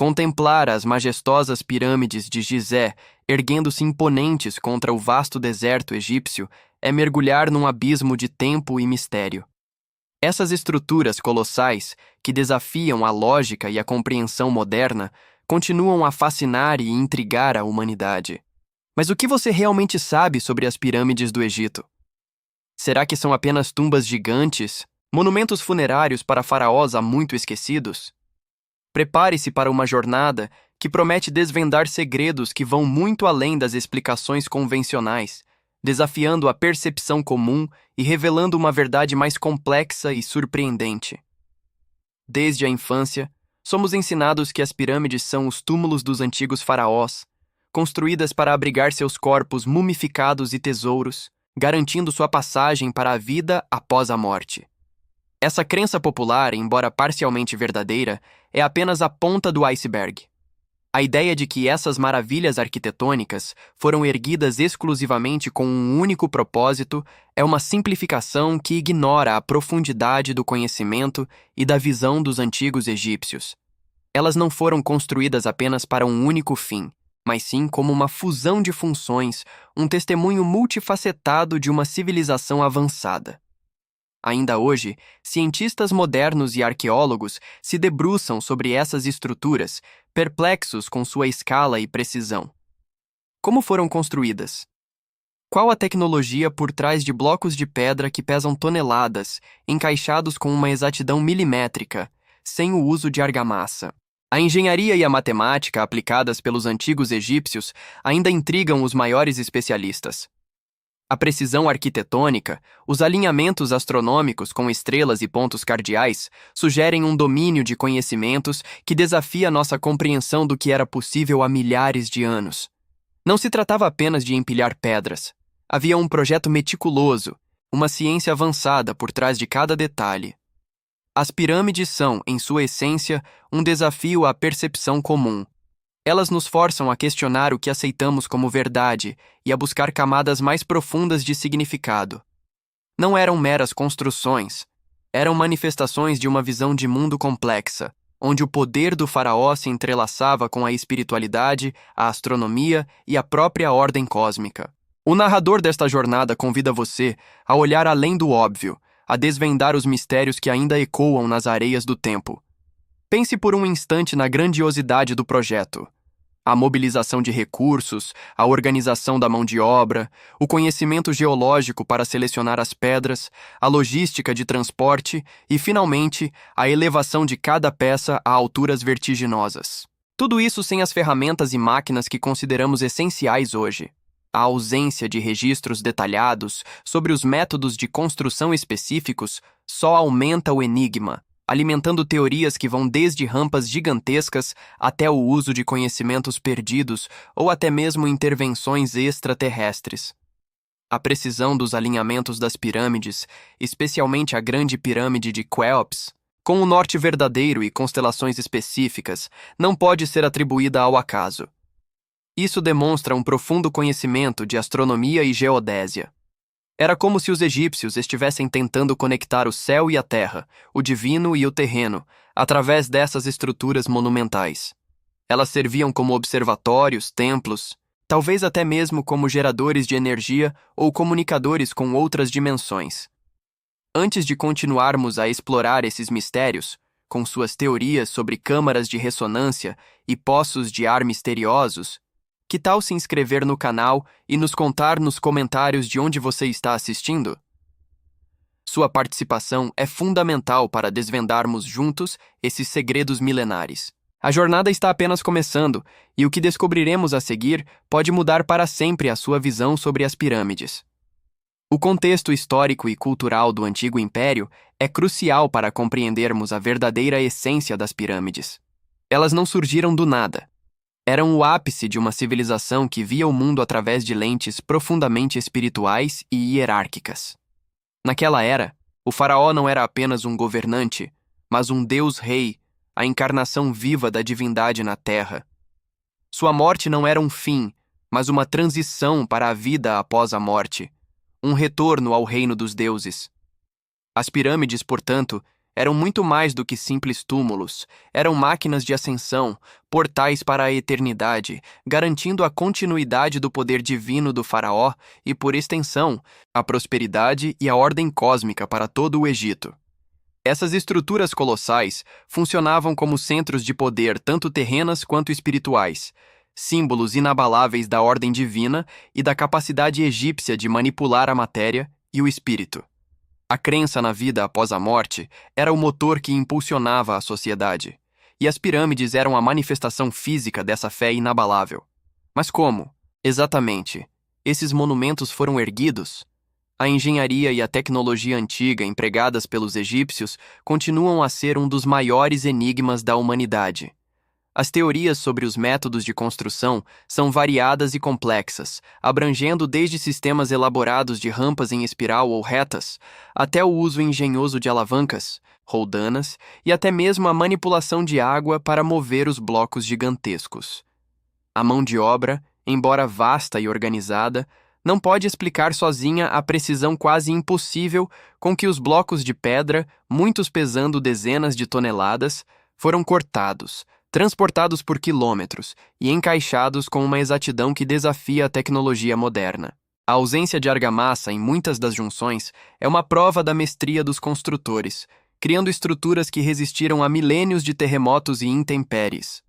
Contemplar as majestosas pirâmides de Gizé erguendo-se imponentes contra o vasto deserto egípcio é mergulhar num abismo de tempo e mistério. Essas estruturas colossais, que desafiam a lógica e a compreensão moderna, continuam a fascinar e intrigar a humanidade. Mas o que você realmente sabe sobre as pirâmides do Egito? Será que são apenas tumbas gigantes, monumentos funerários para faraós há muito esquecidos? Prepare-se para uma jornada que promete desvendar segredos que vão muito além das explicações convencionais, desafiando a percepção comum e revelando uma verdade mais complexa e surpreendente. Desde a infância, somos ensinados que as pirâmides são os túmulos dos antigos faraós, construídas para abrigar seus corpos mumificados e tesouros, garantindo sua passagem para a vida após a morte. Essa crença popular, embora parcialmente verdadeira, é apenas a ponta do iceberg. A ideia de que essas maravilhas arquitetônicas foram erguidas exclusivamente com um único propósito é uma simplificação que ignora a profundidade do conhecimento e da visão dos antigos egípcios. Elas não foram construídas apenas para um único fim, mas sim como uma fusão de funções, um testemunho multifacetado de uma civilização avançada. Ainda hoje, cientistas modernos e arqueólogos se debruçam sobre essas estruturas, perplexos com sua escala e precisão. Como foram construídas? Qual a tecnologia por trás de blocos de pedra que pesam toneladas, encaixados com uma exatidão milimétrica, sem o uso de argamassa? A engenharia e a matemática aplicadas pelos antigos egípcios ainda intrigam os maiores especialistas. A precisão arquitetônica, os alinhamentos astronômicos com estrelas e pontos cardeais sugerem um domínio de conhecimentos que desafia nossa compreensão do que era possível há milhares de anos. Não se tratava apenas de empilhar pedras. Havia um projeto meticuloso, uma ciência avançada por trás de cada detalhe. As pirâmides são, em sua essência, um desafio à percepção comum. Elas nos forçam a questionar o que aceitamos como verdade e a buscar camadas mais profundas de significado. Não eram meras construções, eram manifestações de uma visão de mundo complexa, onde o poder do faraó se entrelaçava com a espiritualidade, a astronomia e a própria ordem cósmica. O narrador desta jornada convida você a olhar além do óbvio, a desvendar os mistérios que ainda ecoam nas areias do tempo. Pense por um instante na grandiosidade do projeto. A mobilização de recursos, a organização da mão de obra, o conhecimento geológico para selecionar as pedras, a logística de transporte e, finalmente, a elevação de cada peça a alturas vertiginosas. Tudo isso sem as ferramentas e máquinas que consideramos essenciais hoje. A ausência de registros detalhados sobre os métodos de construção específicos só aumenta o enigma, alimentando teorias que vão desde rampas gigantescas até o uso de conhecimentos perdidos ou até mesmo intervenções extraterrestres. A precisão dos alinhamentos das pirâmides, especialmente a Grande Pirâmide de Quéops, com o norte verdadeiro e constelações específicas, não pode ser atribuída ao acaso. Isso demonstra um profundo conhecimento de astronomia e geodésia. Era como se os egípcios estivessem tentando conectar o céu e a terra, o divino e o terreno, através dessas estruturas monumentais. Elas serviam como observatórios, templos, talvez até mesmo como geradores de energia ou comunicadores com outras dimensões. Antes de continuarmos a explorar esses mistérios, com suas teorias sobre câmaras de ressonância e poços de ar misteriosos, que tal se inscrever no canal e nos contar nos comentários de onde você está assistindo? Sua participação é fundamental para desvendarmos juntos esses segredos milenares. A jornada está apenas começando, e o que descobriremos a seguir pode mudar para sempre a sua visão sobre as pirâmides. O contexto histórico e cultural do Antigo Império é crucial para compreendermos a verdadeira essência das pirâmides. Elas não surgiram do nada. Eram o ápice de uma civilização que via o mundo através de lentes profundamente espirituais e hierárquicas. Naquela era, o faraó não era apenas um governante, mas um deus-rei, a encarnação viva da divindade na terra. Sua morte não era um fim, mas uma transição para a vida após a morte, um retorno ao reino dos deuses. As pirâmides, portanto, Eram muito mais do que simples túmulos. Eram máquinas de ascensão, portais para a eternidade, garantindo a continuidade do poder divino do faraó e, por extensão, a prosperidade e a ordem cósmica para todo o Egito. Essas estruturas colossais funcionavam como centros de poder tanto terrenas quanto espirituais, símbolos inabaláveis da ordem divina e da capacidade egípcia de manipular a matéria e o espírito. A crença na vida após a morte era o motor que impulsionava a sociedade, e as pirâmides eram a manifestação física dessa fé inabalável. Mas como, exatamente, esses monumentos foram erguidos? A engenharia e a tecnologia antiga empregadas pelos egípcios continuam a ser um dos maiores enigmas da humanidade. As teorias sobre os métodos de construção são variadas e complexas, abrangendo desde sistemas elaborados de rampas em espiral ou retas, até o uso engenhoso de alavancas, roldanas e até mesmo a manipulação de água para mover os blocos gigantescos. A mão de obra, embora vasta e organizada, não pode explicar sozinha a precisão quase impossível com que os blocos de pedra, muitos pesando dezenas de toneladas, foram cortados, transportados por quilômetros e encaixados com uma exatidão que desafia a tecnologia moderna. A ausência de argamassa em muitas das junções é uma prova da mestria dos construtores, criando estruturas que resistiram a milênios de terremotos e intempéries.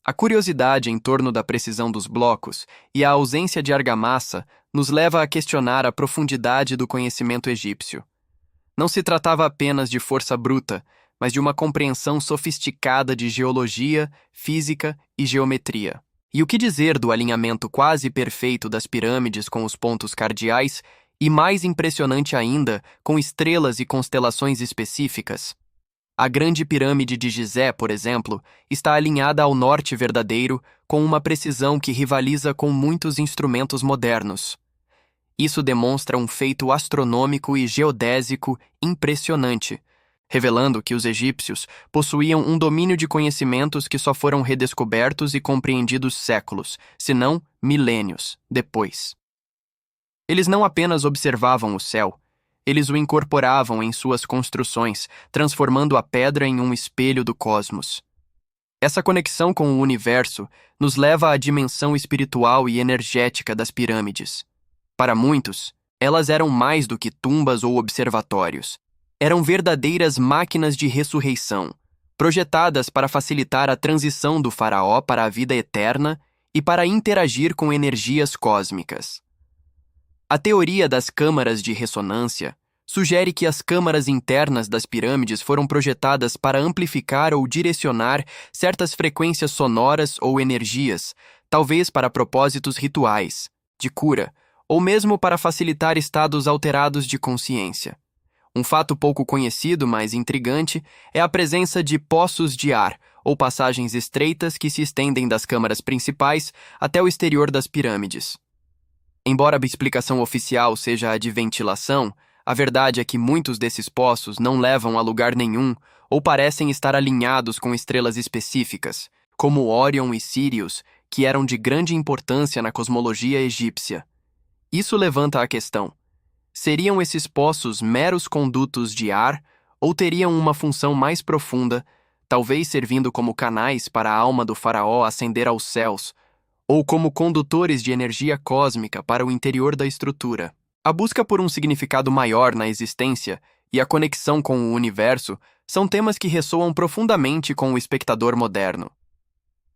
A curiosidade em torno da precisão dos blocos e a ausência de argamassa nos leva a questionar a profundidade do conhecimento egípcio. Não se tratava apenas de força bruta, mas de uma compreensão sofisticada de geologia, física e geometria. E o que dizer do alinhamento quase perfeito das pirâmides com os pontos cardeais e, mais impressionante ainda, com estrelas e constelações específicas? A Grande Pirâmide de Gizé, por exemplo, está alinhada ao norte verdadeiro com uma precisão que rivaliza com muitos instrumentos modernos. Isso demonstra um feito astronômico e geodésico impressionante, revelando que os egípcios possuíam um domínio de conhecimentos que só foram redescobertos e compreendidos séculos, se não milênios, depois. Eles não apenas observavam o céu, eles o incorporavam em suas construções, transformando a pedra em um espelho do cosmos. Essa conexão com o universo nos leva à dimensão espiritual e energética das pirâmides. Para muitos, elas eram mais do que tumbas ou observatórios. Eram verdadeiras máquinas de ressurreição, projetadas para facilitar a transição do faraó para a vida eterna e para interagir com energias cósmicas. A teoria das câmaras de ressonância sugere que as câmaras internas das pirâmides foram projetadas para amplificar ou direcionar certas frequências sonoras ou energias, talvez para propósitos rituais, de cura, ou mesmo para facilitar estados alterados de consciência. Um fato pouco conhecido, mas intrigante, é a presença de poços de ar, ou passagens estreitas que se estendem das câmaras principais até o exterior das pirâmides. Embora a explicação oficial seja a de ventilação, a verdade é que muitos desses poços não levam a lugar nenhum ou parecem estar alinhados com estrelas específicas, como Órion e Sírius, que eram de grande importância na cosmologia egípcia. Isso levanta a questão: seriam esses poços meros condutos de ar ou teriam uma função mais profunda, talvez servindo como canais para a alma do faraó ascender aos céus, ou como condutores de energia cósmica para o interior da estrutura? A busca por um significado maior na existência e a conexão com o universo são temas que ressoam profundamente com o espectador moderno.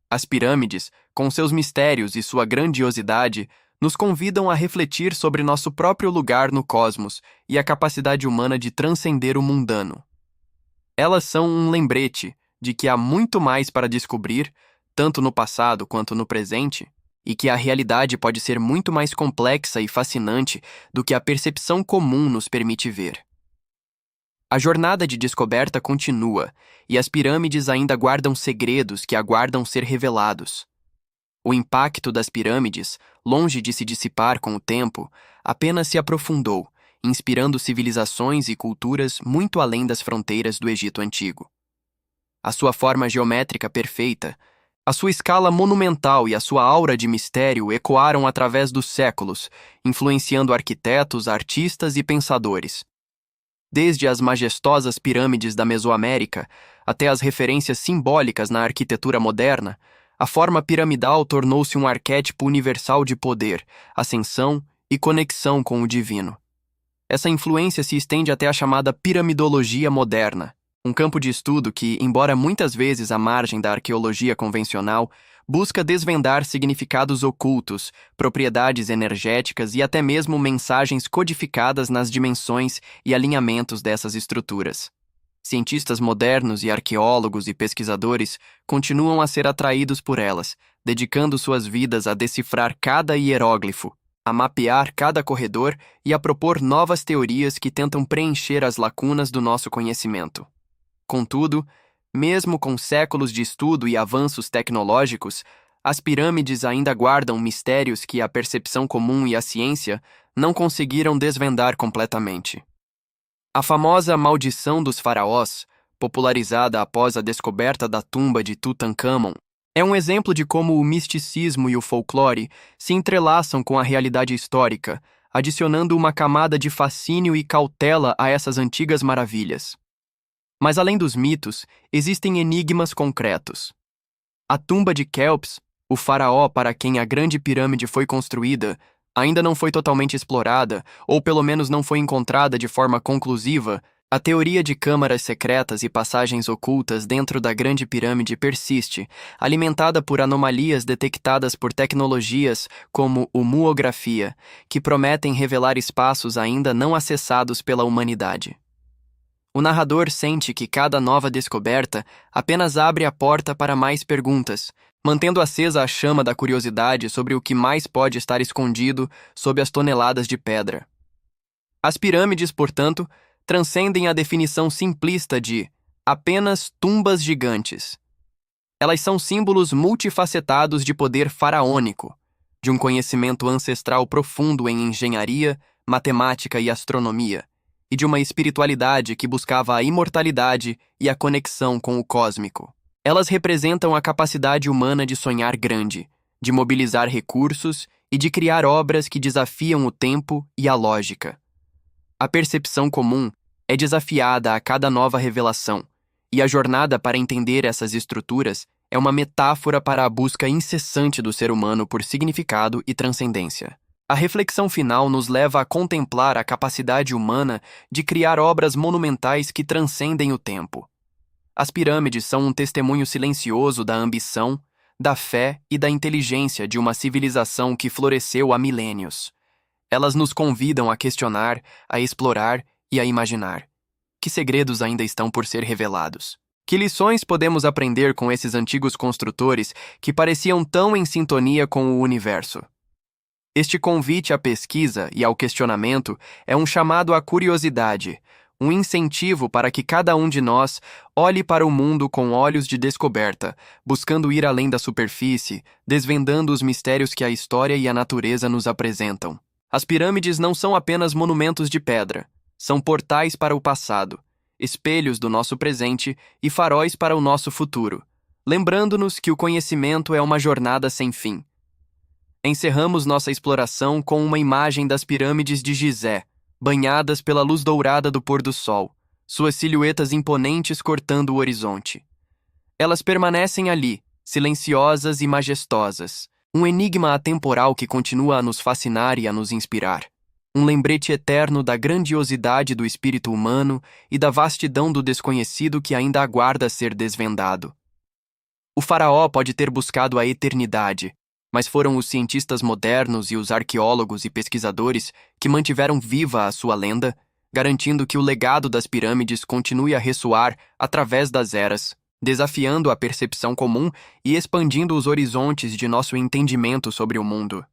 As pirâmides, com seus mistérios e sua grandiosidade, nos convidam a refletir sobre nosso próprio lugar no cosmos e a capacidade humana de transcender o mundano. Elas são um lembrete de que há muito mais para descobrir, tanto no passado quanto no presente, e que a realidade pode ser muito mais complexa e fascinante do que a percepção comum nos permite ver. A jornada de descoberta continua, e as pirâmides ainda guardam segredos que aguardam ser revelados. O impacto das pirâmides, longe de se dissipar com o tempo, apenas se aprofundou, inspirando civilizações e culturas muito além das fronteiras do Egito Antigo. A sua forma geométrica perfeita, a sua escala monumental e a sua aura de mistério ecoaram através dos séculos, influenciando arquitetos, artistas e pensadores. Desde as majestosas pirâmides da Mesoamérica até as referências simbólicas na arquitetura moderna, a forma piramidal tornou-se um arquétipo universal de poder, ascensão e conexão com o divino. Essa influência se estende até a chamada piramidologia moderna, um campo de estudo que, embora muitas vezes à margem da arqueologia convencional, busca desvendar significados ocultos, propriedades energéticas e até mesmo mensagens codificadas nas dimensões e alinhamentos dessas estruturas. Cientistas modernos e arqueólogos e pesquisadores continuam a ser atraídos por elas, dedicando suas vidas a decifrar cada hieróglifo, a mapear cada corredor e a propor novas teorias que tentam preencher as lacunas do nosso conhecimento. Contudo, mesmo com séculos de estudo e avanços tecnológicos, as pirâmides ainda guardam mistérios que a percepção comum e a ciência não conseguiram desvendar completamente. A famosa maldição dos faraós, popularizada após a descoberta da tumba de Tutancâmon, é um exemplo de como o misticismo e o folclore se entrelaçam com a realidade histórica, adicionando uma camada de fascínio e cautela a essas antigas maravilhas. Mas além dos mitos, existem enigmas concretos. A tumba de Quéops, o faraó para quem a Grande Pirâmide foi construída, ainda não foi totalmente explorada, ou pelo menos não foi encontrada de forma conclusiva. A teoria de câmaras secretas e passagens ocultas dentro da Grande Pirâmide persiste, alimentada por anomalias detectadas por tecnologias como muografia, que prometem revelar espaços ainda não acessados pela humanidade. O narrador sente que cada nova descoberta apenas abre a porta para mais perguntas, mantendo acesa a chama da curiosidade sobre o que mais pode estar escondido sob as toneladas de pedra. As pirâmides, portanto, transcendem a definição simplista de apenas tumbas gigantes. Elas são símbolos multifacetados de poder faraônico, de um conhecimento ancestral profundo em engenharia, matemática e astronomia, e de uma espiritualidade que buscava a imortalidade e a conexão com o cósmico. Elas representam a capacidade humana de sonhar grande, de mobilizar recursos e de criar obras que desafiam o tempo e a lógica. A percepção comum é desafiada a cada nova revelação, e a jornada para entender essas estruturas é uma metáfora para a busca incessante do ser humano por significado e transcendência. A reflexão final nos leva a contemplar a capacidade humana de criar obras monumentais que transcendem o tempo. As pirâmides são um testemunho silencioso da ambição, da fé e da inteligência de uma civilização que floresceu há milênios. Elas nos convidam a questionar, a explorar e a imaginar. Que segredos ainda estão por ser revelados? Que lições podemos aprender com esses antigos construtores que pareciam tão em sintonia com o universo? Este convite à pesquisa e ao questionamento é um chamado à curiosidade, um incentivo para que cada um de nós olhe para o mundo com olhos de descoberta, buscando ir além da superfície, desvendando os mistérios que a história e a natureza nos apresentam. As pirâmides não são apenas monumentos de pedra, são portais para o passado, espelhos do nosso presente e faróis para o nosso futuro, lembrando-nos que o conhecimento é uma jornada sem fim. Encerramos nossa exploração com uma imagem das pirâmides de Gizé, banhadas pela luz dourada do pôr do sol, suas silhuetas imponentes cortando o horizonte. Elas permanecem ali, silenciosas e majestosas, um enigma atemporal que continua a nos fascinar e a nos inspirar. Um lembrete eterno da grandiosidade do espírito humano e da vastidão do desconhecido que ainda aguarda ser desvendado. O faraó pode ter buscado a eternidade, mas foram os cientistas modernos e os arqueólogos e pesquisadores que mantiveram viva a sua lenda, garantindo que o legado das pirâmides continue a ressoar através das eras, desafiando a percepção comum e expandindo os horizontes de nosso entendimento sobre o mundo.